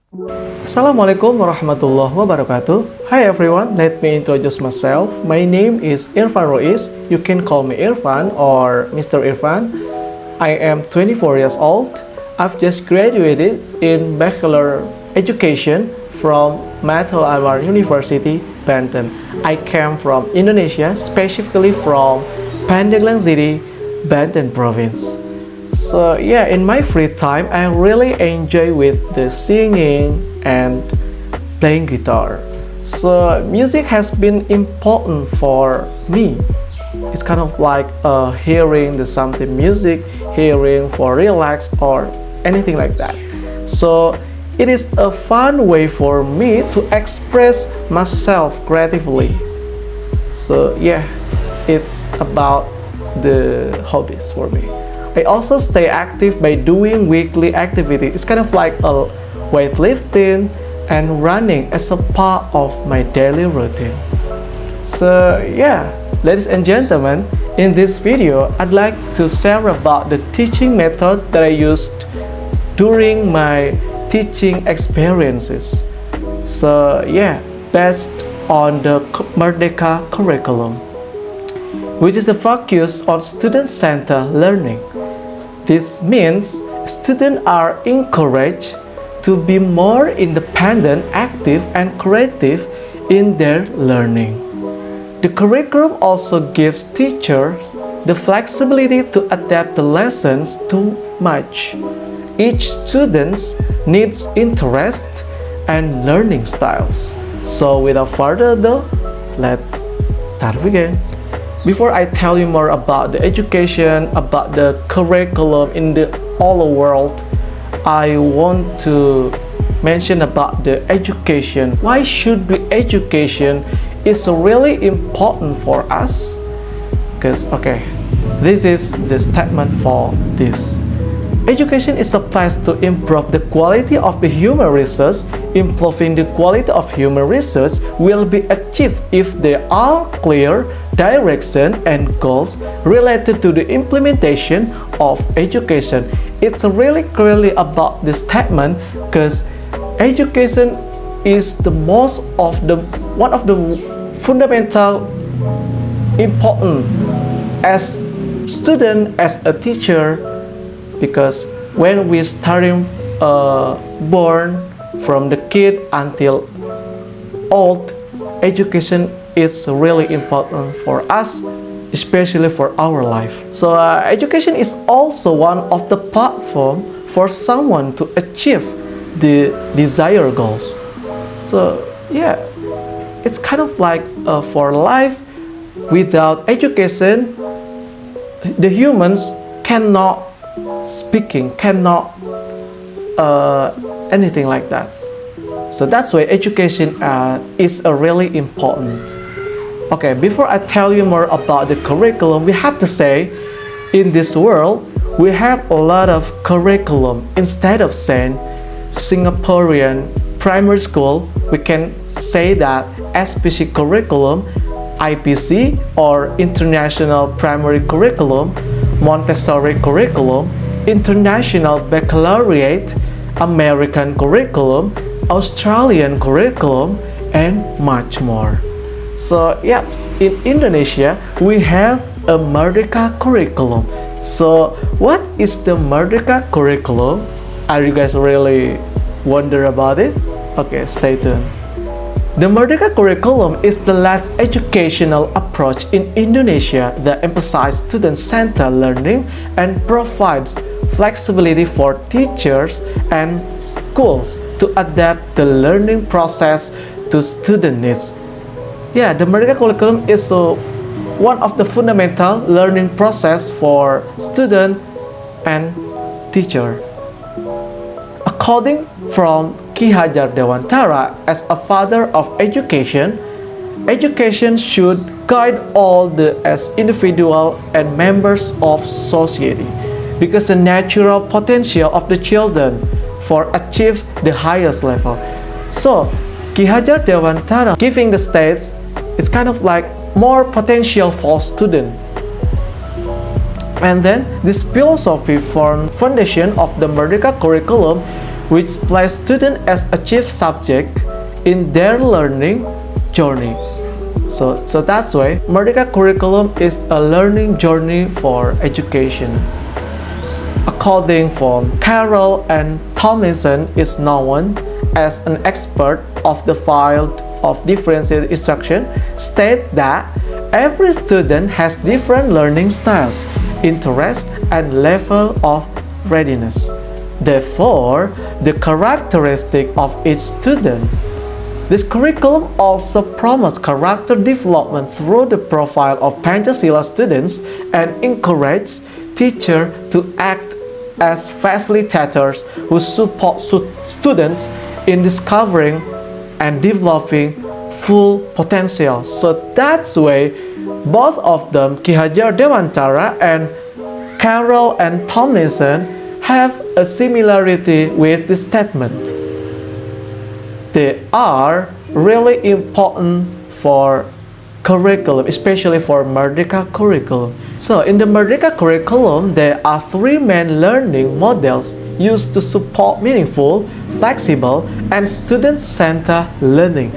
Assalamualaikum warahmatullahi wabarakatuh. Hi everyone, let me introduce myself. My name is Irfan Rois. You can call me Irfan or Mr. Irfan. I am 24 years old. I've just graduated in Bachelor Education from Matul Anwar University, Banten. I came from Indonesia, specifically from Pandeglang City, Banten Province. So yeah, in my free time, I really enjoy with the singing and playing guitar. So music has been important for me. It's kind of like hearing the something music, hearing for relax or anything like that. So it is a fun way for me to express myself creatively. So yeah, it's about the hobbies for me. I also stay active by doing weekly activity. It's kind of like a weightlifting and running as a part of my daily routine. So yeah, ladies and gentlemen, in this video, I'd like to share about the teaching method that I used during my teaching experiences. So yeah, based on the Merdeka curriculum, which is the focus on student-centered learning. This means students are encouraged to be more independent, active, and creative in their learning. The curriculum also gives teachers the flexibility to adapt the lessons to match each student's needs, interests, and learning styles. So without further ado, let's start again. Before I tell you more about the education, about the curriculum in the all world, I want to mention about the education. Why should be education is really important for us? Because okay, this is the statement for this. Education is a place to improve the quality of the human resource. Improving the quality of human resource will be achieved if there are clear direction and goals related to the implementation of education. It's really clearly about this statement because education is the most of the one of the fundamental important as student, as a teacher, because when we starting born from the kid until old, education is really important for us, especially for our life. So education is also one of the platform for someone to achieve the desired goals. So yeah, it's kind of like for life, without education, the humans cannot speaking, cannot anything like that. So that's why education is a really important. Okay, before I tell you more about the curriculum, we have to say in this world we have a lot of curriculum. Instead of saying Singaporean primary school, we can say that SPC curriculum, IPC or International Primary Curriculum, Montessori curriculum, International Baccalaureate, American curriculum, Australian curriculum, and much more. So yep, in Indonesia we have a Merdeka curriculum. So what is the Merdeka curriculum? Are you guys really wonder about it? Okay, stay tuned. The Merdeka curriculum is the last educational approach in Indonesia that emphasizes student-centered learning and provides flexibility for teachers and schools to adapt the learning process to student needs. Yeah, the Merdeka curriculum is one of the fundamental learning process for student and teacher. According from Ki Hajar Dewantara, as a father of education, education should guide all as individual and members of society, because the natural potential of the children for achieve the highest level. So Ki Hajar Dewantara giving the states is kind of like more potential for student. And then this philosophy formed foundation of the Merdeka curriculum, which place students as a chief subject in their learning journey. So that's why Merdeka curriculum is a learning journey for education. According from Carroll and Tomlinson is known as an expert of the field of differentiated instruction, states that every student has different learning styles, interests, and level of readiness. Therefore, the characteristic of each student. This curriculum also promotes character development through the profile of Pancasila students and encourages teachers to act as facilitators who support students in discovering and developing full potential. So that's why both of them, Ki Hajar Dewantara and Carroll and Tomlinson, have a similarity with this statement. They are really important for curriculum, especially for Merdeka curriculum. So in the Merdeka curriculum, there are three main learning models used to support meaningful, flexible, and student-centered learning.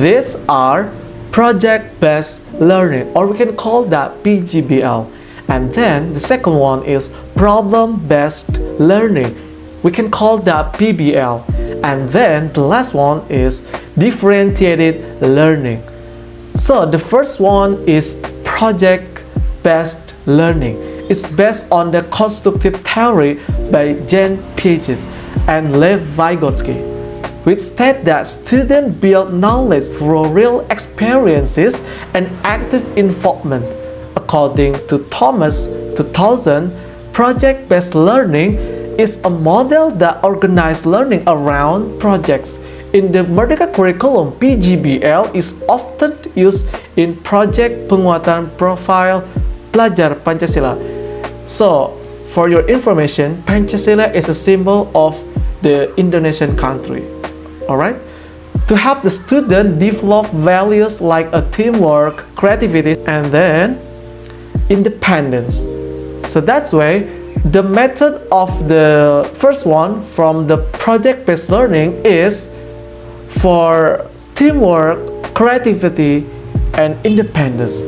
These are project-based learning, or we can call that PGBL. And then the second one is problem-based learning. We can call that PBL. And then the last one is differentiated learning. So the first one is project-based learning. It's based on the constructive theory by Jan Piaget and Lev Vygotsky, which state that students build knowledge through real experiences and active involvement. According to Thomas 2000, project-based learning is a model that organizes learning around projects. In the Merdeka curriculum, PGBL is often used in project penguatan profile pelajar Pancasila. So, for your information, Pancasila is a symbol of the Indonesian country. Alright? To help the student develop values like a teamwork, creativity, and then independence. So that's why the method of the first one from the project-based learning is for teamwork, creativity, and independence.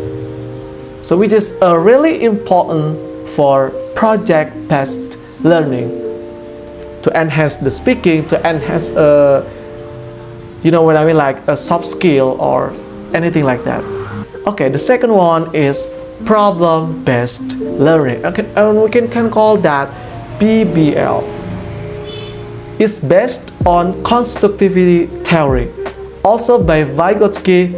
So which is really important for project-based learning to enhance the speaking, to enhance you know what I mean, like a soft skill or anything like that. Okay, the second one is problem-based learning. Okay, and we can call that PBL. It's based on constructivity theory. Also by Vygotsky,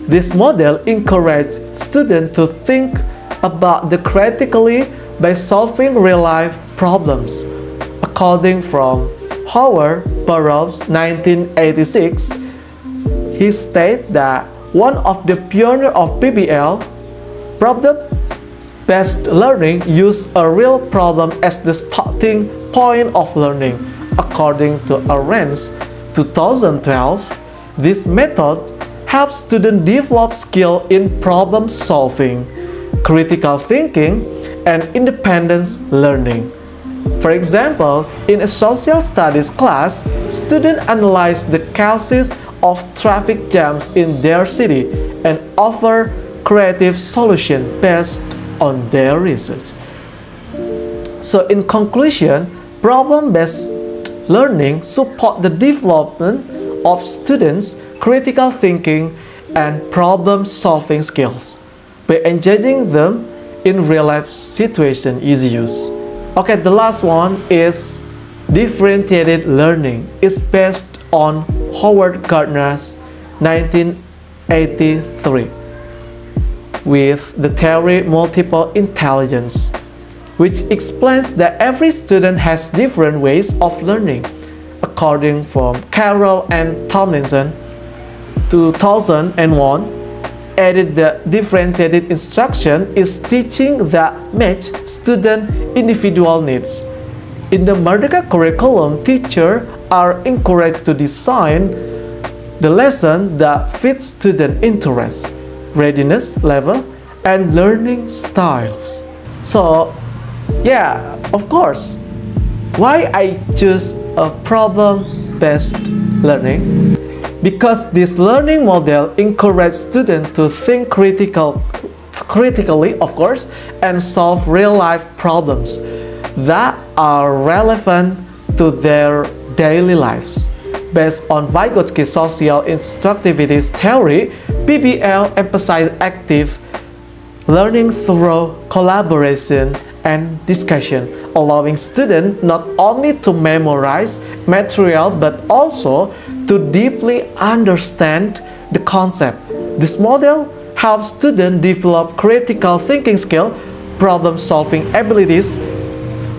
this model encourages students to think about the critically by solving real-life problems. According from Howard Burroughs, 1986, he stated that one of the pioneers of PBL, problem-based learning, used a real problem as the starting point of learning. According to Arendts, 2012, this method helps students develop skill in problem solving, critical thinking, and independence learning. For example, in a social studies class, students analyze the causes of traffic jams in their city and offer creative solutions based on their research. So in conclusion, problem-based learning supports the development of students' critical thinking and problem-solving skills by engaging them in real-life situation easy use. Okay, the last one is differentiated learning. It's based on Howard Gardner's 1983 with the theory multiple intelligence, which explains that every student has different ways of learning. According from Carroll and Tomlinson, 2001, added that differentiated instruction is teaching that match student individual needs. In the Merdeka curriculum, teachers are encouraged to design the lesson that fits student interests, readiness level, and learning styles. So, yeah, of course, Why I choose a problem-based learning? Because this learning model encourages students to think critically, of course, and solve real-life problems that are relevant to their daily lives. Based on Vygotsky's social instructivity theory, PBL emphasizes active learning through collaboration and discussion, allowing students not only to memorize material but also to deeply understand the concept. This model helps students develop critical thinking skill, problem-solving abilities,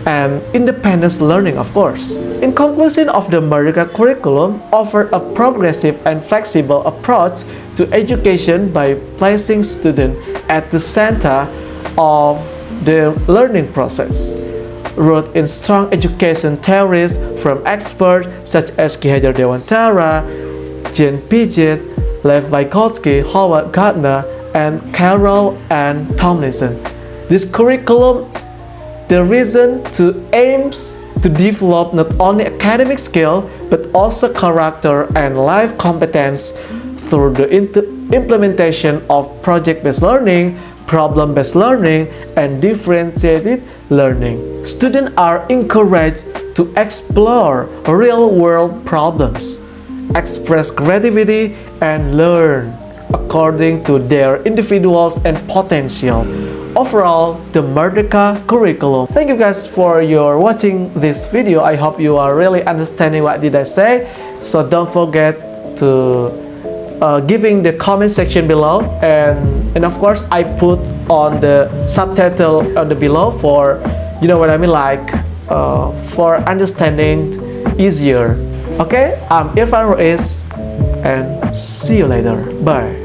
and independence learning, of course. In conclusion of the Merdeka curriculum offer a progressive and flexible approach to education by placing students at the center of the learning process. Rooted in strong education theories from experts such as Ki Hajar Dewantara, Jean Piaget, Lev Vygotsky, Howard Gardner, and Carroll and Tomlinson. This curriculum the reason to aims to develop not only academic skill but also character and life competence through the implementation of project-based learning, problem-based learning, and differentiated learning. Students are encouraged to explore real-world problems, express creativity, and learn according to their individuals and potential. Overall, the Merdeka curriculum. Thank you guys for your watching this video. I hope you are really understanding what did I say. So don't forget to giving the comment section below, and of course I put on the subtitle on the below for, you know what I mean, like for understanding easier. Okay, I'm Irfan Ruiz and see you later. Bye.